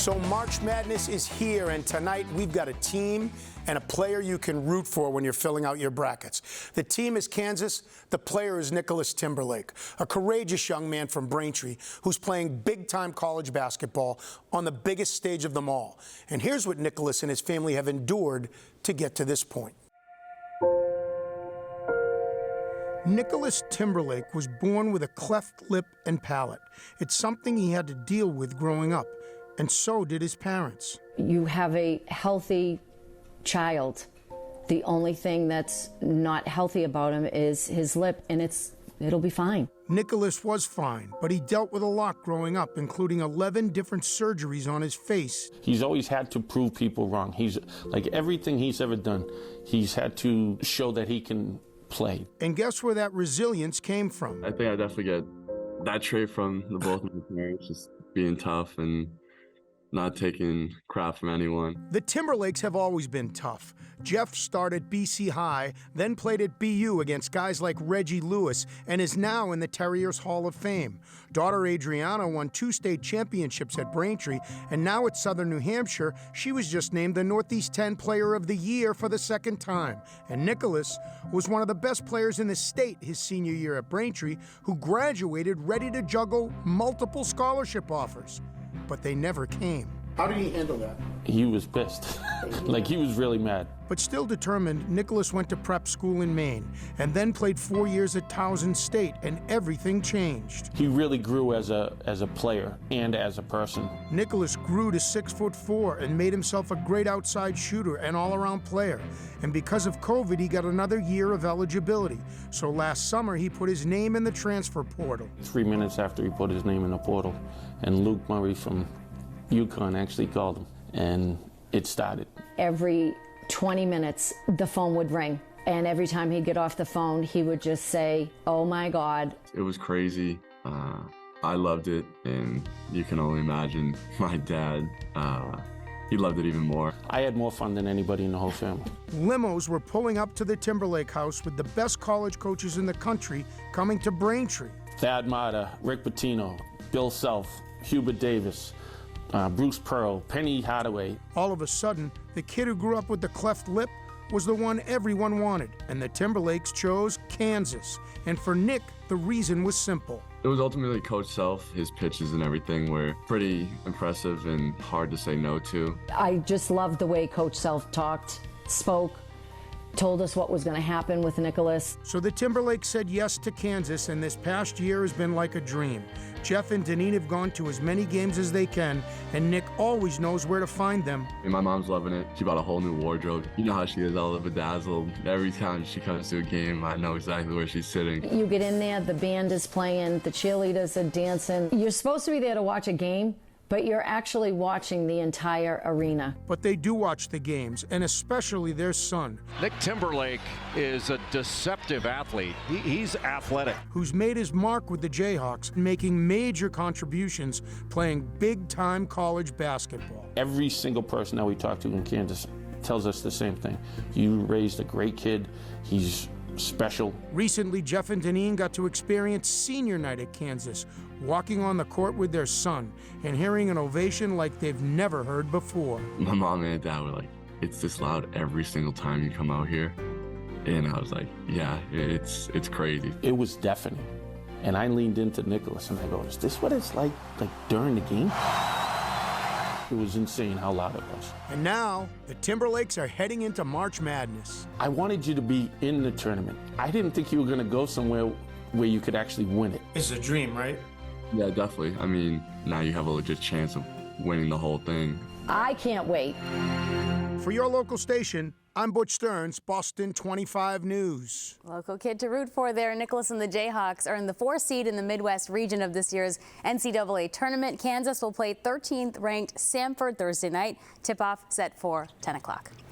So March Madness is here, and tonight we've got a team and a player you can root for when you're filling out your brackets. The team is Kansas. The player is Nicolas Timberlake, a courageous young man from Braintree who's playing big-time college basketball on the biggest stage of them all. And here's what Nicolas and his family have endured to get to this point. Nicolas Timberlake was born with a cleft lip and palate. It's something he had to deal with growing up, and so did his parents. You have a healthy child. The only thing that's not healthy about him is his lip, and it'll be fine. Nicolas was fine, but he dealt with a lot growing up, including 11 different surgeries on his face. He's always had to prove people wrong. He's like everything he's ever done, he's had to show that he can play. And guess where that resilience came from? I think I definitely get that trait from both of my parents, just being tough and not taking crap from anyone. The Timberlakes have always been tough. Jeff started BC High, then played at BU against guys like Reggie Lewis, and is now in the Terriers Hall of Fame. Daughter Adriana won 2 state championships at Braintree, and now at Southern New Hampshire, she was just named the Northeast 10 Player of the Year for the 2nd time. And Nicolas was one of the best players in the state his senior year at Braintree, who graduated ready to juggle multiple scholarship offers. But they never came. How did he handle that? He was pissed. Like, he was really mad. But still determined, Nicolas went to prep school in Maine and then played 4 years at Towson State, and everything changed. He really grew as a player and as a person. Nicolas grew to 6'4" and made himself a great outside shooter and all-around player. And because of COVID, he got another year of eligibility. So last summer, he put his name in the transfer portal. 3 minutes after he put his name in the portal, and Luke Murray from UConn actually called him, and it started. Every 20 minutes, the phone would ring. And every time he'd get off the phone, he would just say, "Oh my God." It was crazy. I loved it, and you can only imagine my dad. He loved it even more. I had more fun than anybody in the whole family. Limos were pulling up to the Timberlake house with the best college coaches in the country coming to Braintree. Thad Matta, Rick Pitino, Bill Self, Hubert Davis, Bruce Pearl, Penny Hardaway. All of a sudden, the kid who grew up with the cleft lip was the one everyone wanted, and the Timberlakes chose Kansas. And for Nick, the reason was simple. It was ultimately Coach Self. His pitches and everything were pretty impressive and hard to say no to. I just loved the way Coach Self talked, spoke, told us what was going to happen with Nicolas. So the Timberlakes said yes to Kansas, and this past year has been like a dream. Jeff and Deneen have gone to as many games as they can, and Nick always knows where to find them. And my mom's loving it. She bought a whole new wardrobe. You know how she is, all bedazzled. Every time she comes to a game, I know exactly where she's sitting. You get in there, the band is playing, the cheerleaders are dancing. You're supposed to be there to watch a game, but you're actually watching the entire arena. But they do watch the games, and especially their son. Nick Timberlake is a deceptive athlete. He's athletic. Who's made his mark with the Jayhawks, making major contributions, playing big-time college basketball. Every single person that we talk to in Kansas tells us the same thing. You raised a great kid. He's special. Recently, Jeff and Deneen got to experience senior night at Kansas, walking on the court with their son and hearing an ovation like they've never heard before. My mom and dad were like, "It's this loud every single time you come out here." And I was like, yeah, it's crazy. It was deafening. And I leaned into Nicolas and I go, "Is this what it's like during the game?" It was insane how loud it was. And now, the Timberlakes are heading into March Madness. I wanted you to be in the tournament. I didn't think you were going to go somewhere where you could actually win it. It's a dream, right? Yeah, definitely. I mean, now you have a legit chance of winning the whole thing. I can't wait. For your local station, I'm Butch Stearns, Boston 25 News. Local kid to root for there. Nicolas and the Jayhawks are in the 4th seed in the Midwest region of this year's NCAA tournament. Kansas will play 13th ranked Samford Thursday night. Tip-off set for 10 o'clock.